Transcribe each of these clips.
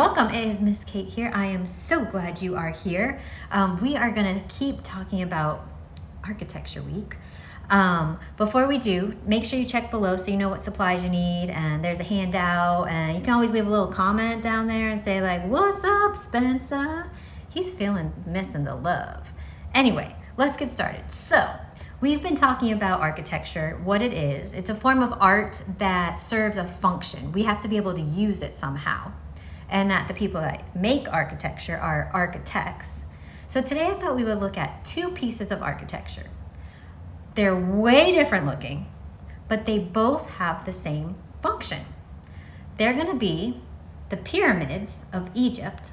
welcome. It is Miss Kate here. I am so glad you are here. We are going to keep talking about Architecture Week. Before we do, make sure you check below so you know what supplies you need, and there's a handout, and you can always leave a little comment down there and say like, what's up, Spencer? He's missing the love. Anyway, let's get started. So, we've been talking about architecture, what it is. It's a form of art that serves a function. We have to be able to use it somehow. And that the people that make architecture are architects. So today I thought we would look at two pieces of architecture. They're way different looking, but they both have the same function. They're gonna be the pyramids of Egypt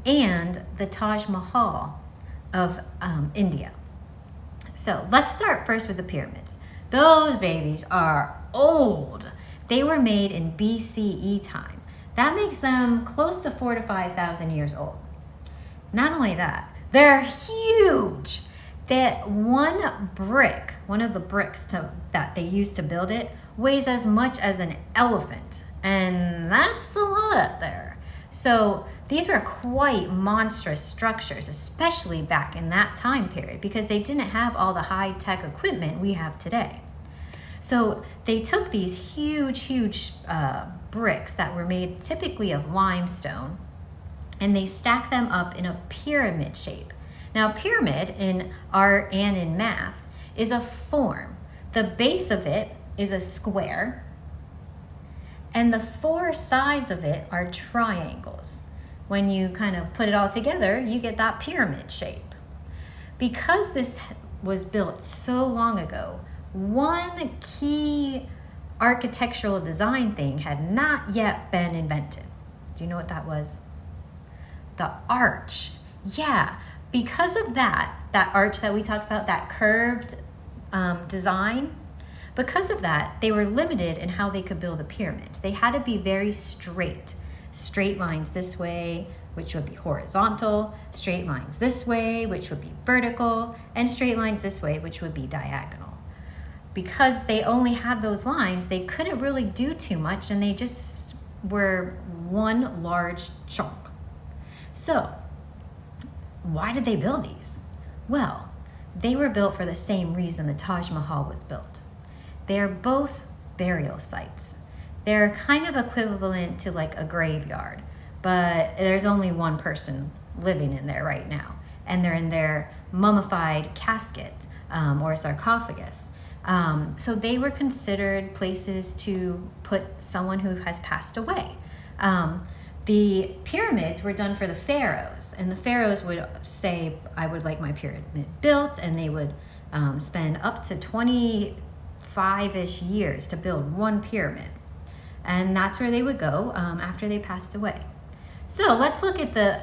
and the Taj Mahal of India. So let's start first with the pyramids. Those babies are old. They were made in BCE time. That makes them close to 4,000 to 5,000 years old. Not only that, they're huge. That one brick, one of the bricks that they used to build it, weighs as much as an elephant. And that's a lot up there. So these were quite monstrous structures, especially back in that time period, because they didn't have all the high-tech equipment we have today. So they took these huge bricks that were made typically of limestone, and they stacked them up in a pyramid shape. Now, pyramid in art and in math is a form. The base of it is a square, and the four sides of it are triangles. When you kind of put it all together, you get that pyramid shape. Because this was built so long ago, one key architectural design thing had not yet been invented. Do you know what that was? The arch. Yeah, because of that arch that we talked about, that curved design, because of that, they were limited in how they could build the pyramids. They had to be very straight. Straight lines this way, which would be horizontal, straight lines this way, which would be vertical, and straight lines this way, which would be diagonal. Because they only had those lines, they couldn't really do too much, and they just were one large chunk. So, why did they build these? Well, they were built for the same reason the Taj Mahal was built. They're both burial sites. They're kind of equivalent to like a graveyard, but there's only one person living in there right now, and they're in their mummified casket or sarcophagus. So they were considered places to put someone who has passed away. The pyramids were done for the pharaohs, and the pharaohs would say, I would like my pyramid built, and they would spend up to 25-ish years to build one pyramid. And that's where they would go after they passed away. So let's look at the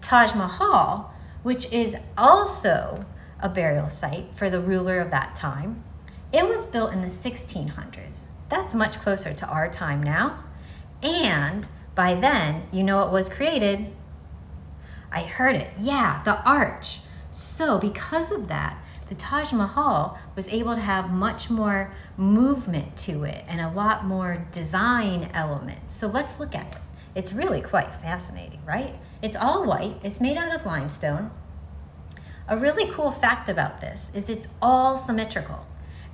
Taj Mahal, which is also a burial site for the ruler of that time. It was built in the 1600s. That's much closer to our time now. And by then, you know what was created? I heard it. Yeah, the arch. So because of that, the Taj Mahal was able to have much more movement to it and a lot more design elements. So let's look at it. It's really quite fascinating, right? It's all white. It's made out of limestone. A really cool fact about this is it's all symmetrical.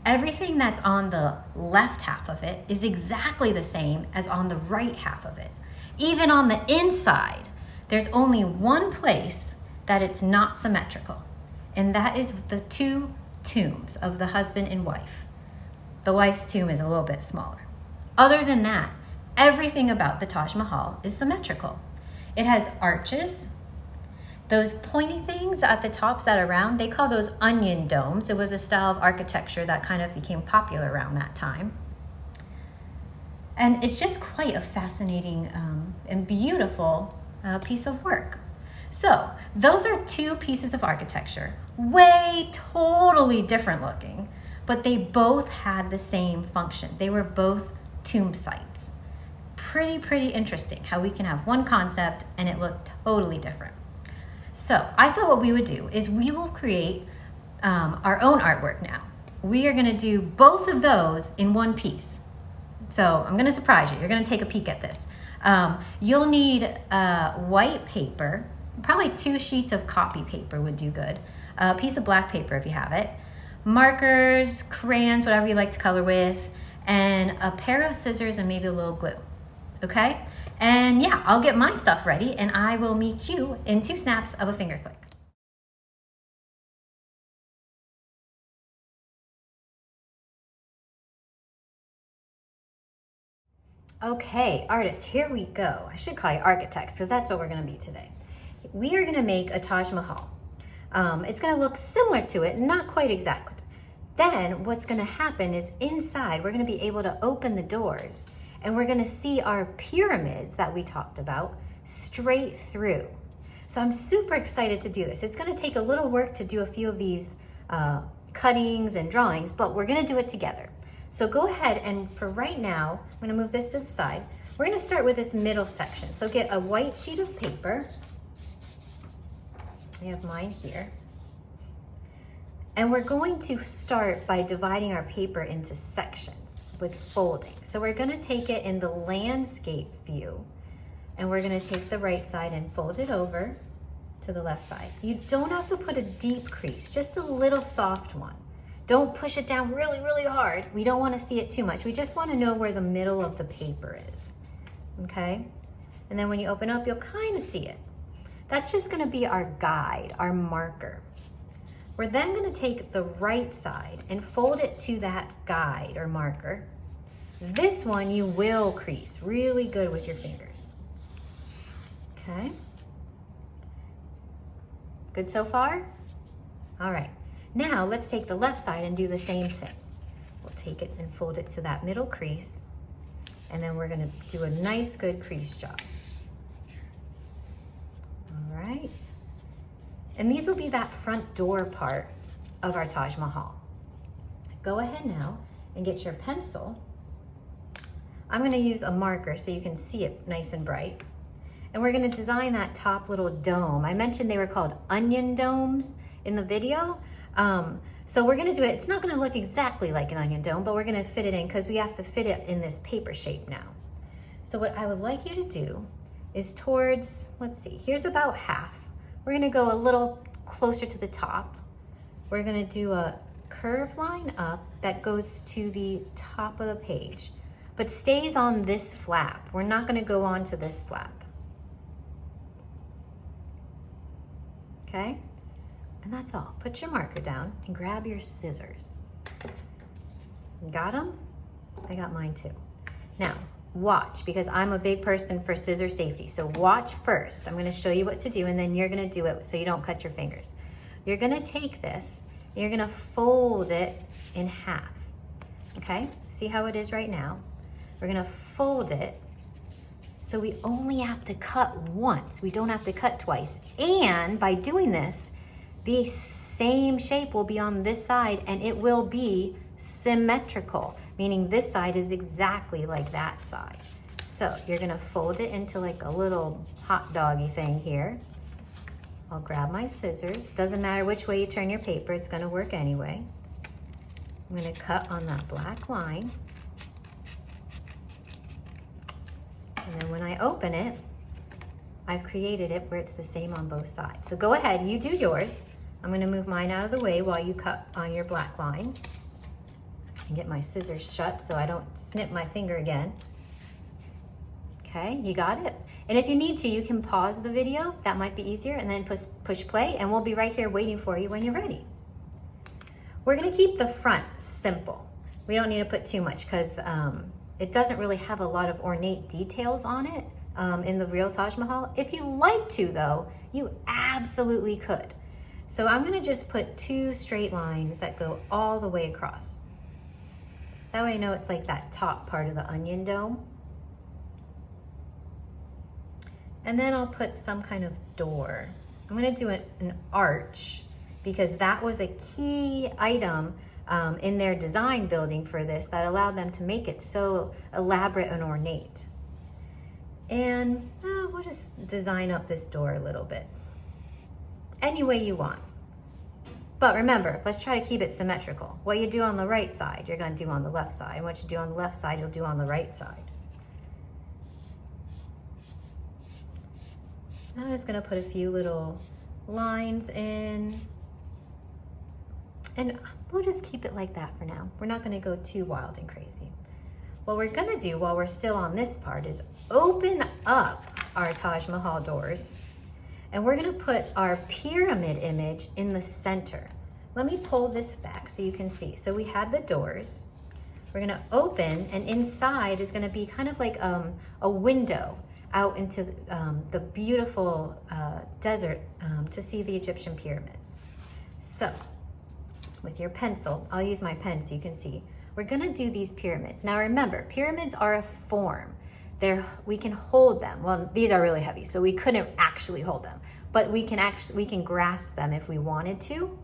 Everything that's on the left half of it is exactly the same as on the right half of it. Even on the inside, there's only one place that it's not symmetrical, and that is the two tombs of the husband and wife. The wife's tomb is a little bit smaller. Other than that, everything about the Taj Mahal is symmetrical. It has arches. Those pointy things at the tops that are round, they call those onion domes. It was a style of architecture that kind of became popular around that time. And it's just quite a fascinating and beautiful piece of work. So those are two pieces of architecture, way totally different looking, but they both had the same function. They were both tomb sites. Pretty interesting how we can have one concept and it looked totally different. So I thought what we would do is we will create our own artwork now. We are gonna do both of those in one piece. So I'm gonna surprise you. You're gonna take a peek at this. You'll need white paper, probably 2 sheets of copy paper would do good. A piece of black paper if you have it. Markers, crayons, whatever you like to color with, and a pair of scissors and maybe a little glue. Okay? And yeah, I'll get my stuff ready and I will meet you in 2 snaps of a finger click. Okay, artists, here we go. I should call you architects because that's what we're going to be today. We are going to make a Taj Mahal. It's going to look similar to it, not quite exactly. Then what's going to happen is inside we're going to be able to open the doors and we're going to see our pyramids that we talked about straight through. So I'm super excited to do this. It's going to take a little work to do a few of these cuttings and drawings, but we're going to do it together. So go ahead and for right now, I'm going to move this to the side. We're going to start with this middle section. So get a white sheet of paper. I have mine here. And we're going to start by dividing our paper into sections with folding. So we're going to take it in the landscape view and we're going to take the right side and fold it over to the left side. You don't have to put a deep crease, just a little soft one. Don't push it down really, really hard. We don't want to see it too much. We just want to know where the middle of the paper is, okay? And then when you open up, you'll kind of see it. That's just going to be our guide, our marker. We're then going to take the right side and fold it to that guide or marker. This one you will crease really good with your fingers, okay? Good so far? All right. Now let's take the left side and do the same thing. We'll take it and fold it to that middle crease, and then we're going to do a nice good crease job. All right. And these will be that front door part of our Taj Mahal. Go ahead now and get your pencil. I'm going to use a marker so you can see it nice and bright. And we're going to design that top little dome. I mentioned they were called onion domes in the video. So we're going to do it. It's not going to look exactly like an onion dome, but we're going to fit it in because we have to fit it in this paper shape now. So what I would like you to do is towards, let's see, here's about half. We're going to go a little closer to the top. We're going to do a curved line up that goes to the top of the page, but stays on this flap. We're not going to go on to this flap. Okay? And that's all. Put your marker down and grab your scissors. Got them? I got mine too. Now, watch, because I'm a big person for scissor safety. So watch first. I'm going to show you what to do, and then you're going to do it so you don't cut your fingers. You're going to take this, and you're going to fold it in half. Okay? See how it is right now? We're going to fold it so we only have to cut once. We don't have to cut twice. And by doing this, the same shape will be on this side and it will be symmetrical, meaning this side is exactly like that side. So you're going to fold it into like a little hot doggy thing here. I'll grab my scissors. Doesn't matter which way you turn your paper, it's going to work anyway. I'm going to cut on that black line. And then when I open it, I've created it where it's the same on both sides. So go ahead, you do yours. I'm going to move mine out of the way while you cut on your black line. And get my scissors shut so I don't snip my finger again. Okay, you got it? And if you need to, you can pause the video. That might be easier, and then push play, and we'll be right here waiting for you when you're ready. We're going to keep the front simple. We don't need to put too much because it doesn't really have a lot of ornate details on it in the real Taj Mahal. If you like to, though, you absolutely could. So I'm going to just put 2 straight lines that go all the way across. That way I know it's like that top part of the onion dome. And then I'll put some kind of door. I'm going to do an arch because that was a key item in their design building for this that allowed them to make it so elaborate and ornate. And we'll just design up this door a little bit. Any way you want. But remember, let's try to keep it symmetrical. What you do on the right side, you're going to do on the left side. And what you do on the left side, you'll do on the right side. I'm just gonna put a few little lines in, and we'll just keep it like that for now. We're not gonna go too wild and crazy. What we're gonna do while we're still on this part is open up our Taj Mahal doors, and we're gonna put our pyramid image in the center. Let me pull this back so you can see. So we had the doors. We're gonna open, and inside is gonna be kind of like a window out into the beautiful desert to see the Egyptian pyramids. So with your pencil, I'll use my pen so you can see. We're gonna do these pyramids. Now remember, pyramids are a form. We can hold them. Well, these are really heavy, so we couldn't actually hold them, but we can grasp them if we wanted to.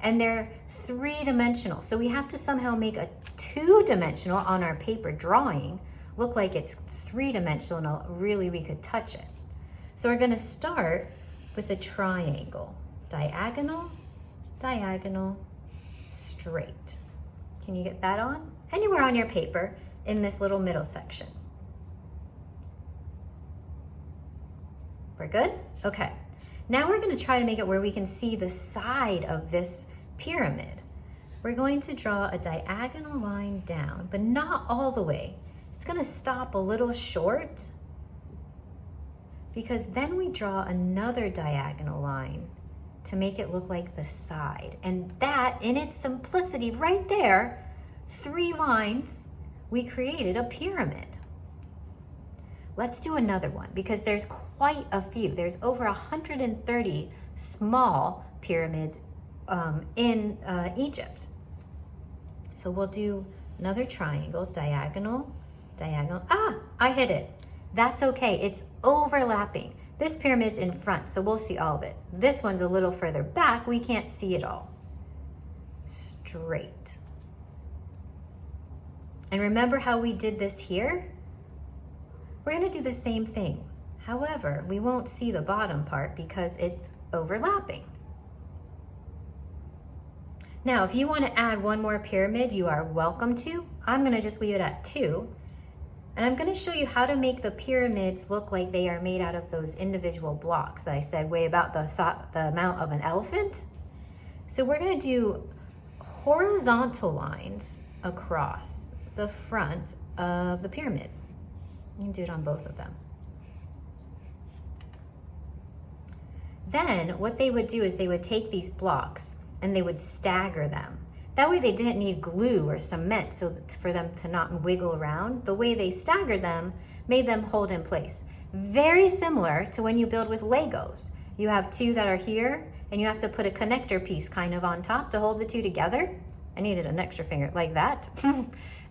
And they're three-dimensional, so we have to somehow make a two-dimensional on our paper drawing look like it's three-dimensional. Really, we could touch it. So we're gonna start with a triangle. Diagonal, diagonal, straight. Can you get that on? Anywhere on your paper in this little middle section. We're good? Okay. Now we're gonna try to make it where we can see the side of this pyramid. We're going to draw a diagonal line down, but not all the way. It's gonna stop a little short, because then we draw another diagonal line to make it look like the side. And that, in its simplicity right there, 3 lines, we created a pyramid. Let's do another one, because there's quite a few. There's over 130 small pyramids in Egypt. So we'll do another triangle, diagonal, diagonal. Ah, I hit it. That's okay, it's overlapping. This pyramid's in front, so we'll see all of it. This one's a little further back, we can't see it all. Straight. And remember how we did this here? We're gonna do the same thing. However, we won't see the bottom part because it's overlapping. Now, if you wanna add one more pyramid, you are welcome to. I'm gonna just leave it at 2. And I'm gonna show you how to make the pyramids look like they are made out of those individual blocks that I said weigh about the amount of an elephant. So we're gonna do horizontal lines across the front of the pyramid. You can do it on both of them. Then what they would do is they would take these blocks and they would stagger them. That way they didn't need glue or cement for them to not wiggle around. The way they staggered them made them hold in place. Very similar to when you build with Legos. You have 2 that are here and you have to put a connector piece kind of on top to hold the 2 together. I needed an extra finger like that.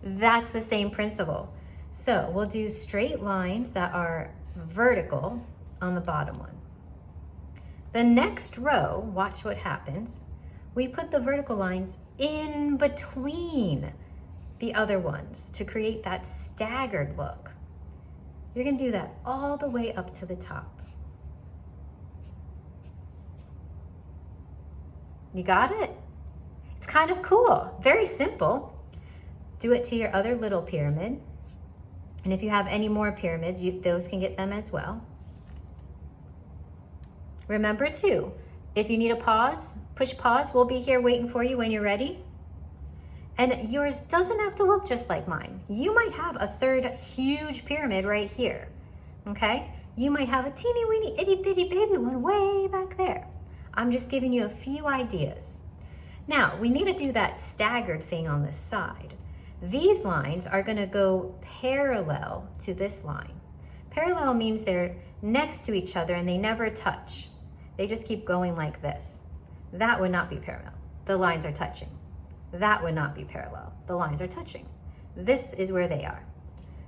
That's the same principle. So we'll do straight lines that are vertical on the bottom one. The next row, watch what happens. We put the vertical lines in between the other ones to create that staggered look. You're gonna do that all the way up to the top. You got it? It's kind of cool, very simple. Do it to your other little pyramid. And if you have any more pyramids, those can get them as well. Remember too, if you need a pause, push pause. We'll be here waiting for you when you're ready. And yours doesn't have to look just like mine. You might have a third huge pyramid right here, okay? You might have a teeny weeny itty bitty baby one way back there. I'm just giving you a few ideas. Now, we need to do that staggered thing on the side. These lines are gonna go parallel to this line. Parallel means they're next to each other and they never touch. They just keep going like this. That would not be parallel. The lines are touching. That would not be parallel. The lines are touching. This is where they are.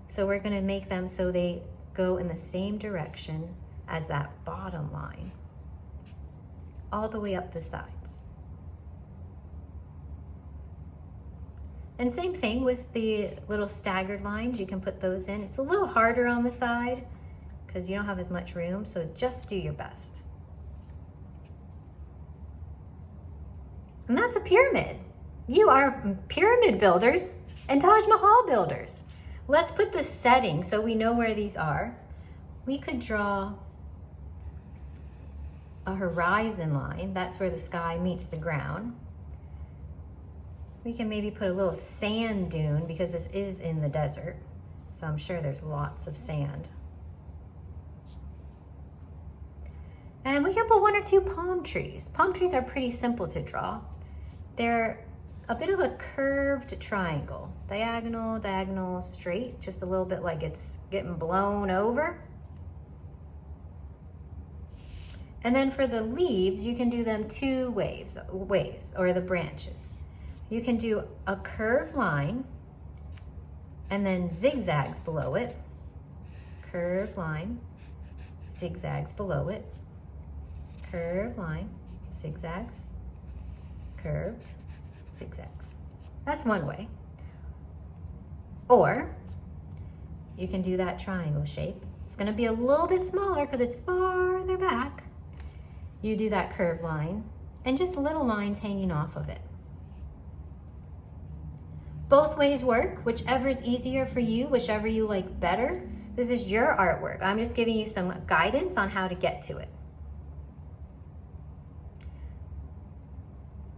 So we're gonna make them so they go in the same direction as that bottom line, all the way up the sides. And same thing with the little staggered lines, you can put those in. It's a little harder on the side because you don't have as much room, so just do your best. And that's a pyramid. You are pyramid builders and Taj Mahal builders. Let's put the setting so we know where these are. We could draw a horizon line. That's where the sky meets the ground. We can maybe put a little sand dune because this is in the desert. So I'm sure there's lots of sand. And we can put 1 or 2 palm trees. Palm trees are pretty simple to draw. They're a bit of a curved triangle. Diagonal, diagonal, straight, just a little bit like it's getting blown over. And then for the leaves, you can do them 2 waves, or the branches. You can do a curved line and then zigzags below it. Curved line, zigzags below it. Curved line, zigzags, curved, zigzags. That's one way. Or you can do that triangle shape. It's going to be a little bit smaller because it's farther back. You do that curved line and just little lines hanging off of it. Both ways work, whichever is easier for you, whichever you like better. This is your artwork. I'm just giving you some guidance on how to get to it.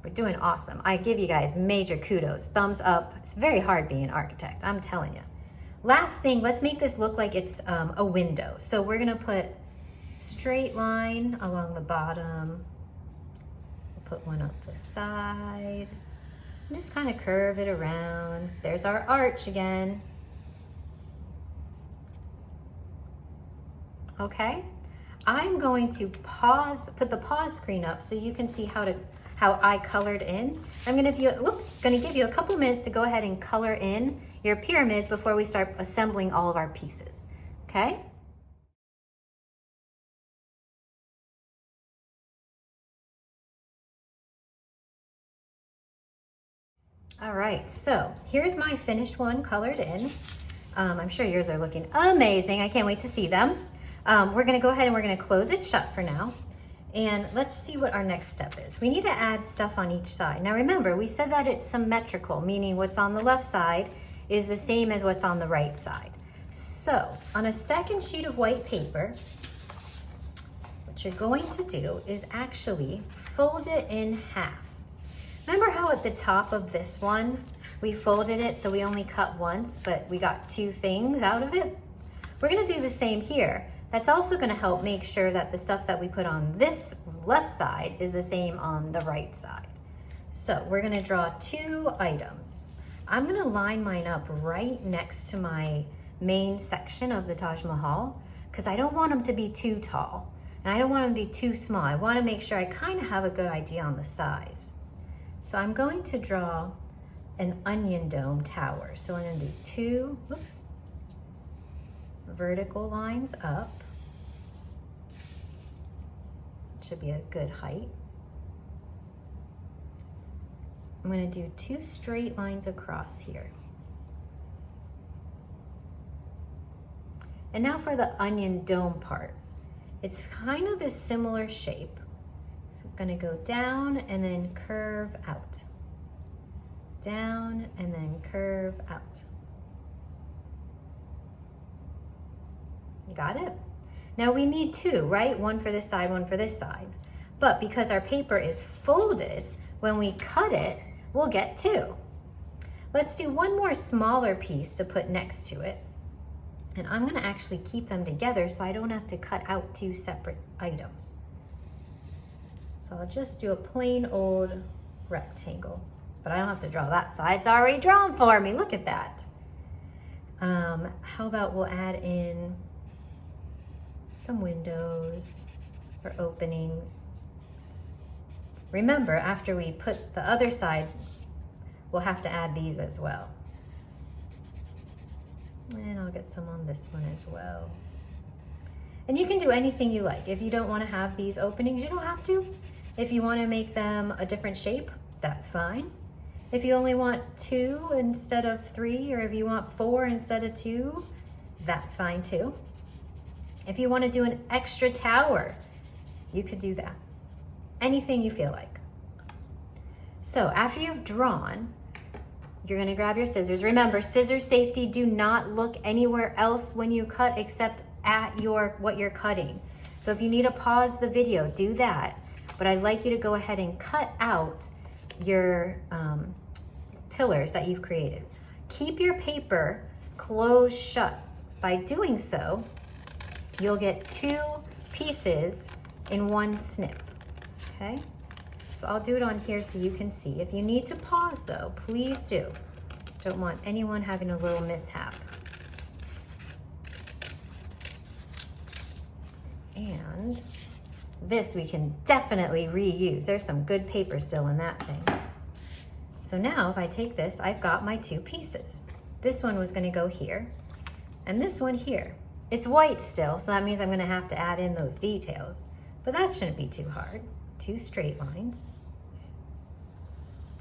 We're doing awesome. I give you guys major kudos, thumbs up. It's very hard being an architect, I'm telling you. Last thing, let's make this look like it's a window. So we're gonna put straight line along the bottom. We'll put one up the side. And just kind of curve it around. There's our arch again. Okay, I'm going to put the pause screen up so you can see how I colored in. I'm gonna give you a couple minutes to go ahead and color in your pyramids before we start assembling all of our pieces, okay? All right, so here's my finished one colored in. I'm sure yours are looking amazing. I can't wait to see them. We're gonna go ahead and we're gonna close it shut for now. And let's see what our next step is. We need to add stuff on each side. Now remember, we said that it's symmetrical, meaning what's on the left side is the same as what's on the right side. So on a second sheet of white paper, what you're going to do is actually fold it in half. Remember how at the top of this one, we folded it so we only cut once, but we got 2 things out of it? We're gonna do the same here. That's also gonna help make sure that the stuff that we put on this left side is the same on the right side. So we're gonna draw 2 items. I'm gonna line mine up right next to my main section of the Taj Mahal because I don't want them to be too tall and I don't want them to be too small. I wanna make sure I kind of have a good idea on the size. So I'm going to draw an onion dome tower. So I'm gonna do 2, vertical lines up. Should be a good height. I'm going to do 2 straight lines across here. And now for the onion dome part. It's kind of this similar shape. So I'm going to go down and then curve out. Down and then curve out. You got it? Now we need 2, right? 1 for this side, 1 for this side. But because our paper is folded, when we cut it, we'll get 2. Let's do 1 more smaller piece to put next to it. And I'm gonna actually keep them together so I don't have to cut out 2 separate items. So I'll just do a plain old rectangle, but I don't have to draw that side. It's already drawn for me, look at that. How about we'll add in some windows or openings. Remember, after we put the other side, we'll have to add these as well. And I'll get some on this one as well. And you can do anything you like. If you don't want to have these openings, you don't have to. If you want to make them a different shape, that's fine. If you only want 2 instead of 3, or if you want 4 instead of 2, that's fine too. If you want to do an extra tower, you could do that. Anything you feel like. So after you've drawn, you're going to grab your scissors. Remember, scissor safety, do not look anywhere else when you cut except at what you're cutting. So if you need to pause the video, do that. But I'd like you to go ahead and cut out your pillars that you've created. Keep your paper closed shut. By doing so, you'll get 2 pieces in one snip, okay? So I'll do it on here so you can see. If you need to pause though, please do. Don't want anyone having a little mishap. And this we can definitely reuse. There's some good paper still in that thing. So now if I take this, I've got my 2 pieces. This one was gonna go here, and this one here. It's white still, so that means I'm gonna have to add in those details, but that shouldn't be too hard. 2 straight lines,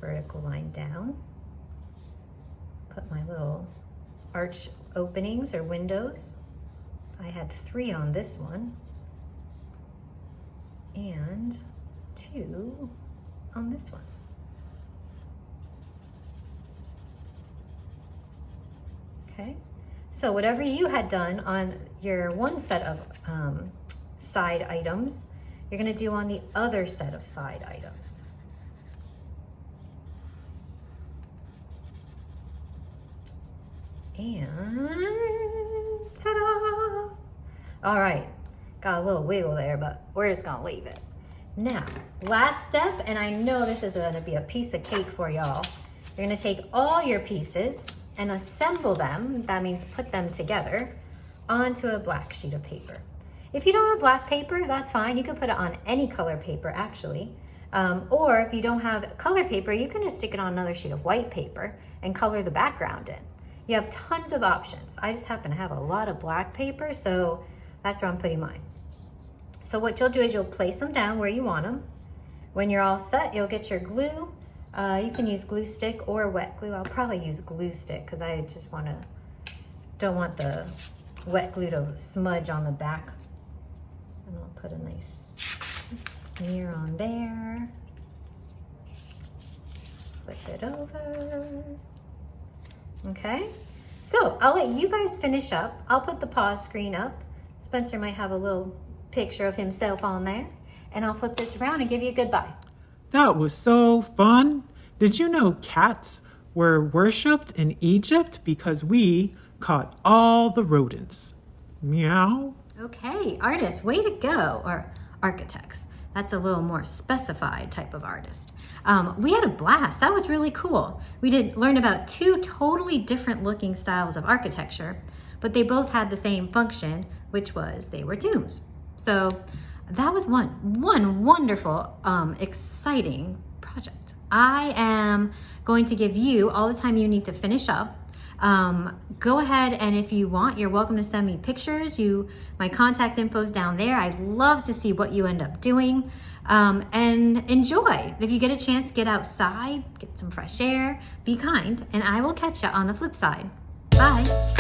vertical line down, put my little arch openings or windows. I had 3 on this one, and 2 on this one. Okay, so whatever you had done on your one set of side items, you're gonna do on the other set of side items. And ta-da! All right, got a little wiggle there, but we're just gonna leave it. Now, last step, and I know this is gonna be a piece of cake for y'all. You're gonna take all your pieces and assemble them, that means put them together, onto a black sheet of paper. If you don't have black paper, that's fine. You can put it on any color paper, actually. Or if you don't have color paper, you can just stick it on another sheet of white paper and color the background in. You have tons of options. I just happen to have a lot of black paper, so that's where I'm putting mine. So what you'll do is you'll place them down where you want them. When you're all set, you'll get your glue. You can use glue stick or wet glue. I'll probably use glue stick because I just don't want the wet glue to smudge on the back. And I'll put a nice smear on there. Flip it over. Okay, so I'll let you guys finish up. I'll put the pause screen up. Spencer might have a little picture of himself on there. And I'll flip this around and give you a goodbye. That was so fun. Did you know cats were worshipped in Egypt because we caught all the rodents? Meow. Okay, artists, way to go. Or architects. That's a little more specified type of artist. We had a blast. That was really cool. We did learn about 2 totally different looking styles of architecture, but they both had the same function, which was they were tombs. So that was one wonderful, exciting project. I am going to give you all the time you need to finish up. Go ahead, and if you want, you're welcome to send me pictures. My contact info is down there. I'd love to see what you end up doing, and enjoy. If you get a chance, get outside, get some fresh air, be kind, and I will catch you on the flip side. Bye.